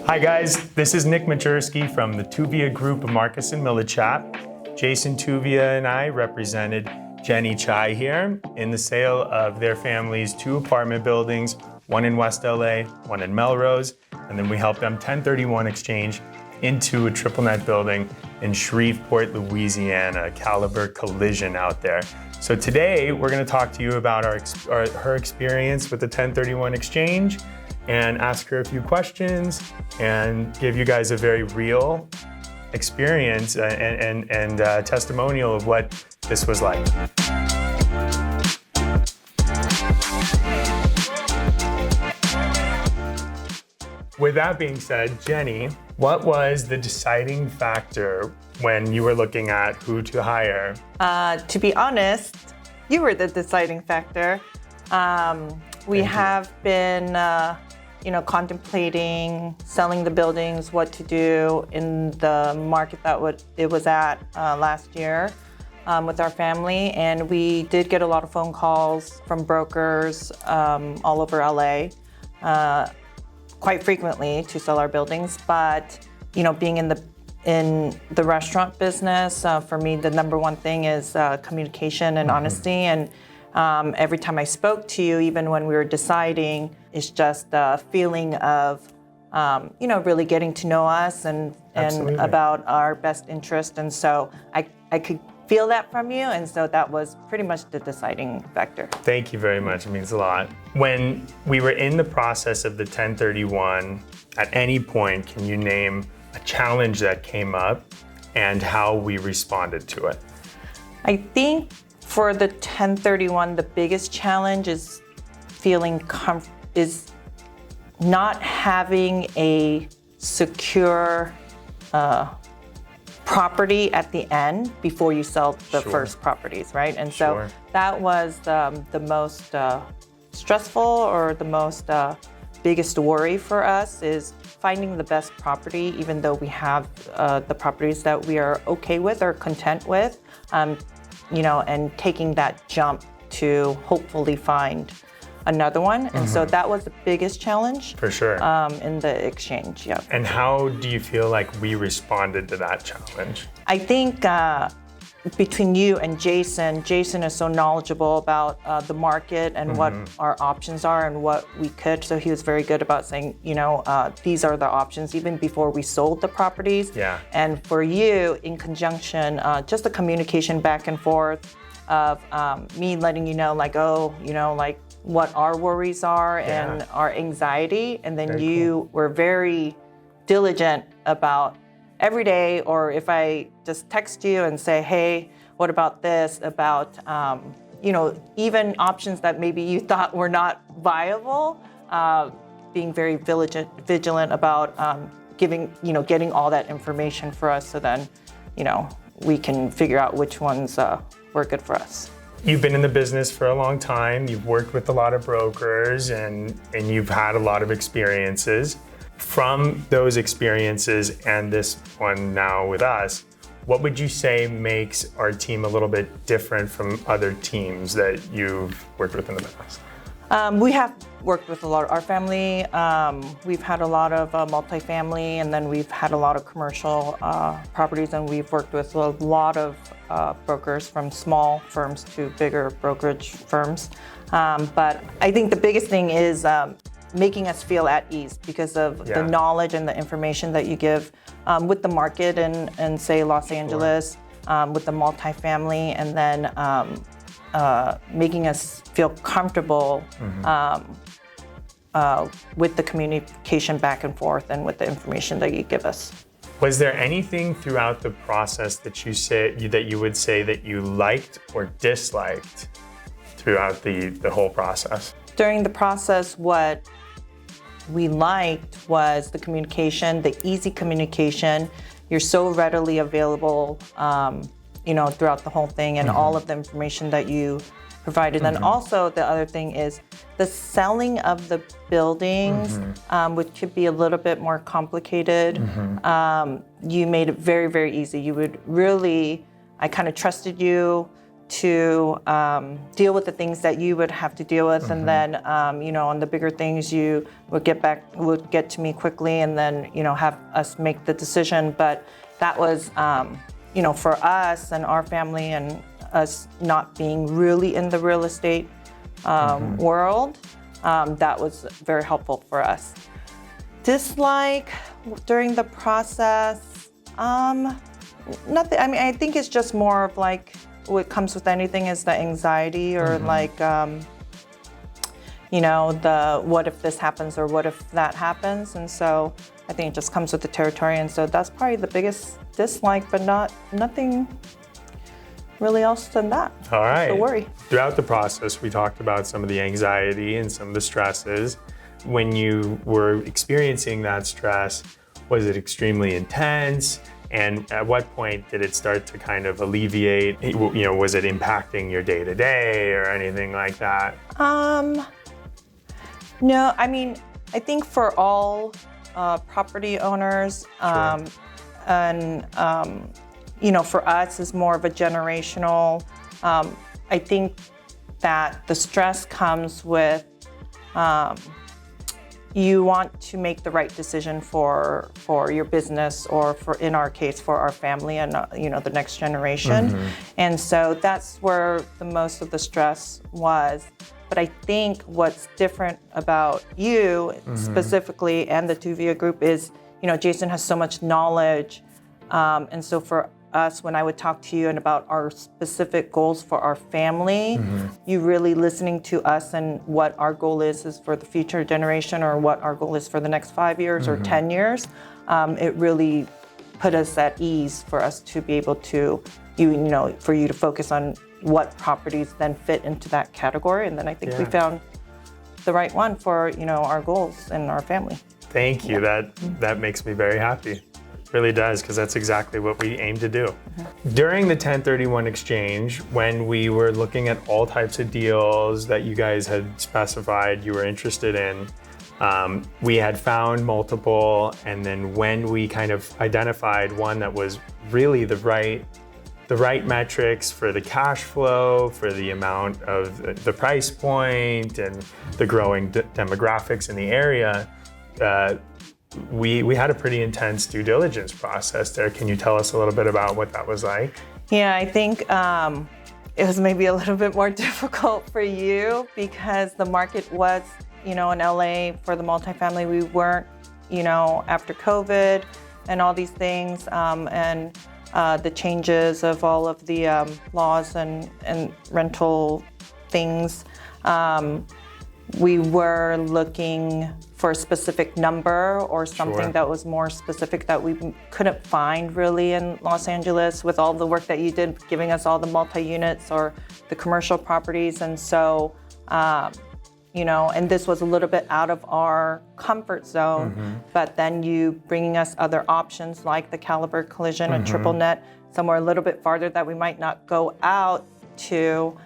Hi guys, this is Nick Mejerski from the Tuvia Group of Marcus and Millichap. Jason Tuvia and I represented Jenny Chai here in the sale of their family's 2 apartment buildings, one in West LA, one in Melrose, and then we helped them 1031 exchange into a triple net building in Shreveport, Louisiana, Caliber Collision out there. So today we're going to talk to you about her experience with the 1031 exchange and ask her a few questions and give you guys a very real experience and testimonial of what this was like. With that being said, Jenny, what was the deciding factor when you were looking at who to hire? To be honest, you were the deciding factor. We have been contemplating selling the buildings, what to do in the market that it was at last year with our family. And we did get a lot of phone calls from brokers all over LA quite frequently to sell our buildings. But, being in the restaurant business, for me, the number one thing is communication and honesty. And every time I spoke to you, even when we were deciding, it's just a feeling of, really getting to know us and about our best interest. And so I could feel that from you. And so that was pretty much the deciding factor. Thank you very much. It means a lot. When we were in the process of the 1031, at any point, can you name a challenge that came up and how we responded to it? I think for the 1031, the biggest challenge is is not having a secure property at the end before you sell the first properties, right? And so that was the most stressful or the most biggest worry for us is finding the best property, even though we have the properties that we are okay with or content with, and taking that jump to hopefully find another one. And so that was the biggest challenge. For sure. In the exchange, yeah. And how do you feel like we responded to that challenge? I think between you and Jason is so knowledgeable about the market and what our options are and what we could. So he was very good about saying, these are the options even before we sold the properties. Yeah. And for you, in conjunction, just the communication back and forth of me letting you know, what our worries are and our anxiety. And then you were very diligent about every day, or if I just text you and say, hey, what about this, about, even options that maybe you thought were not viable, being very vigilant about getting all that information for us so then, we can figure out which ones were good for us. You've been in the business for a long time. You've worked with a lot of brokers and you've had a lot of experiences. From those experiences and this one now with us, what would you say makes our team a little bit different from other teams that you've worked with in the past? We have worked with a lot of our family. We've had a lot of multifamily, and then we've had a lot of commercial properties, and we've worked with a lot of brokers from small firms to bigger brokerage firms. But I think the biggest thing is making us feel at ease because of the knowledge and the information that you give with the market in say, Los Angeles, with the multifamily, and then making us feel comfortable with the communication back and forth and with the information that you give us. Was there anything throughout the process that you would say that you liked or disliked throughout the whole process? During the process, what we liked was the communication, the easy communication. You're so readily available, throughout the whole thing, and all of the information that you provided. And also the other thing is the selling of the buildings, which could be a little bit more complicated. You made it very, very easy. I kind of trusted you to deal with the things that you would have to deal with, and then on the bigger things you would get to me quickly, and then have us make the decision. But that was for us and our family and us not being really in the real estate world, that was very helpful for us. Dislike during the process, nothing. I mean, I think it's just more of like what comes with anything is the anxiety or like, the what if this happens or what if that happens. And so I think it just comes with the territory. And so that's probably the biggest dislike, but nothing really else than that. All right. To worry. Throughout the process, we talked about some of the anxiety and some of the stresses. When you were experiencing that stress, was it extremely intense? And at what point did it start to kind of alleviate? Was it impacting your day-to-day or anything like that? No, I mean, I think for all property owners, Sure. and for us is more of a generational. I think that the stress comes with you want to make the right decision for your business, or for, in our case, for our family and the next generation. And so that's where the most of the stress was. But I think what's different about you specifically and the Tuvia Group is, Jason has so much knowledge. And so for us, when I would talk to you and about our specific goals for our family, you really listening to us and what our goal is for the future generation, or what our goal is for the next 5 years or 10 years, it really put us at ease for us to be able to, for you to focus on what properties then fit into that category. And then I think we found the right one for, our goals and our family. Thank you. That makes me very happy. Really does, because that's exactly what we aim to do. During the 1031 exchange, when we were looking at all types of deals that you guys had specified you were interested in, we had found multiple, and then when we kind of identified one that was really the right metrics for the cash flow, for the amount of the price point and the growing demographics in the area, we had a pretty intense due diligence process there. Can you tell us a little bit about what that was like? Yeah, I think it was maybe a little bit more difficult for you because the market was, in LA for the multifamily. We weren't, after COVID and all these things, and the changes of all of the laws and rental things. We were looking for a specific number or something that was more specific that we couldn't find really in Los Angeles with all the work that you did, giving us all the multi-units or the commercial properties. And so, and this was a little bit out of our comfort zone, but then you bringing us other options like the Caliber Collision and triple net, somewhere a little bit farther that we might not go out to,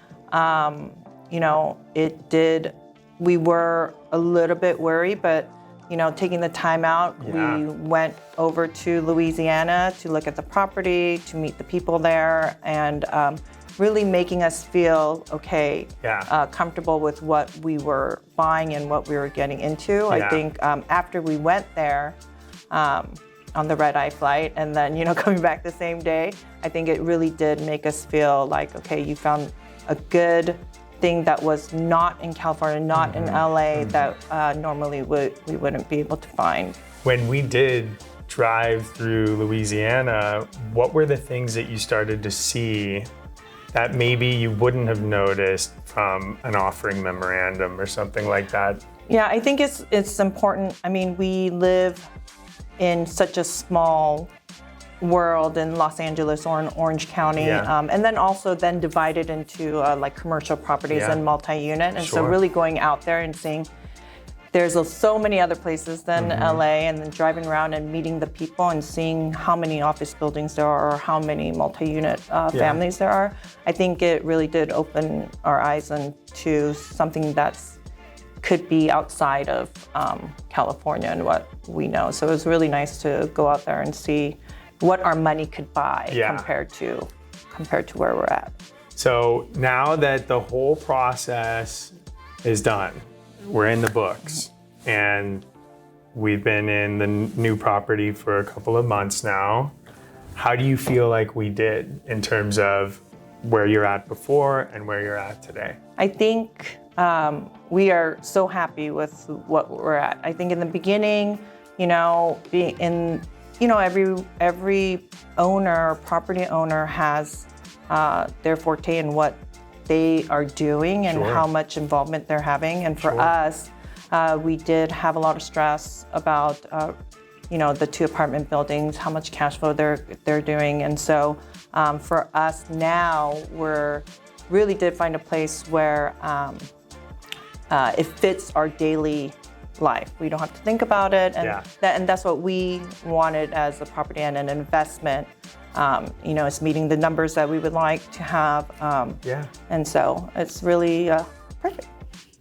we were a little bit worried, but taking the time out, we went over to Louisiana to look at the property, to meet the people there, and really making us feel comfortable with what we were buying and what we were getting into. I think after we went there on the red-eye flight and then coming back the same day, I think it really did make us feel like, okay, you found a good thing that was not in California, not in LA, that normally we wouldn't be able to find. When we did drive through Louisiana, what were the things that you started to see that maybe you wouldn't have noticed from an offering memorandum or something like that? Yeah, I think it's important. I mean, we live in such a small world in Los Angeles or in Orange County, and then also then divided into like commercial properties and multi-unit. And so really going out there and seeing there's so many other places than LA, and then driving around and meeting the people and seeing how many office buildings there are or how many multi-unit families there are. I think it really did open our eyes into something that's could be outside of California and what we know. So it was really nice to go out there and see what our money could buy compared to where we're at. So now that the whole process is done, we're in the books, and we've been in the new property for a couple of months now. How do you feel like we did in terms of where you're at before and where you're at today? I think we are so happy with what we're at. I think in the beginning, being in, every owner, property owner has their forte in what they are doing and how much involvement they're having. And for us, we did have a lot of stress about, the 2 apartment buildings, how much cash flow they're doing. And so for us now, we're really did find a place where it fits our daily life. We don't have to think about it, and that's what we wanted as a property and an investment. It's meeting the numbers that we would like to have. And so it's really perfect.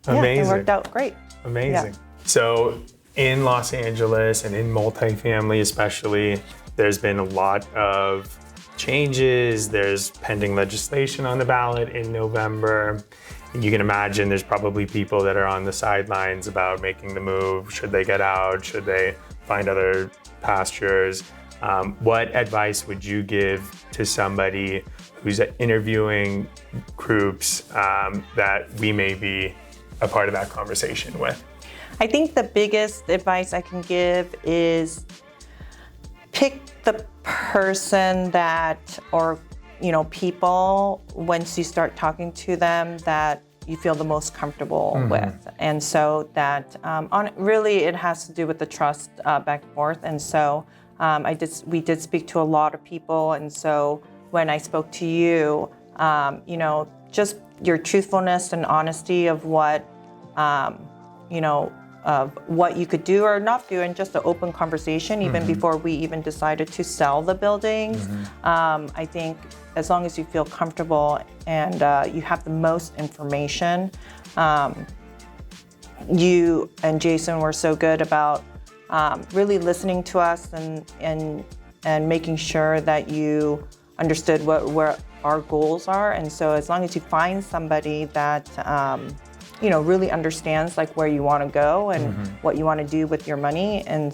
Amazing. It worked out great. Amazing. So in Los Angeles and in multifamily especially, there's been a lot of changes. There's pending legislation on the ballot in November. And you can imagine there's probably people that are on the sidelines about making the move. Should they get out? Should they find other pastures? What advice would you give to somebody who's interviewing groups that we may be a part of that conversation with? I think the biggest advice I can give is pick the person that, or people, once you start talking to them, that you feel the most comfortable with. And so that really it has to do with the trust back and forth. And so we did speak to a lot of people. And so when I spoke to you, just your truthfulness and honesty of what, of what you could do or not do, and just an open conversation even before we even decided to sell the buildings. I think as long as you feel comfortable and you have the most information, you and Jason were so good about really listening to us and making sure that you understood where our goals are. And so as long as you find somebody that really understands like where you want to go and what you want to do with your money, and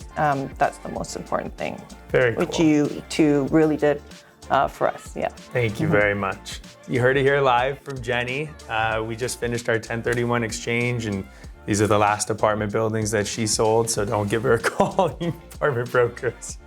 that's the most important thing. Very cool. Which you two really did for us. Thank you very much. You heard it here live from Jenny. We just finished our 1031 exchange, and these are the last apartment buildings that she sold, so don't give her a call, you apartment brokers.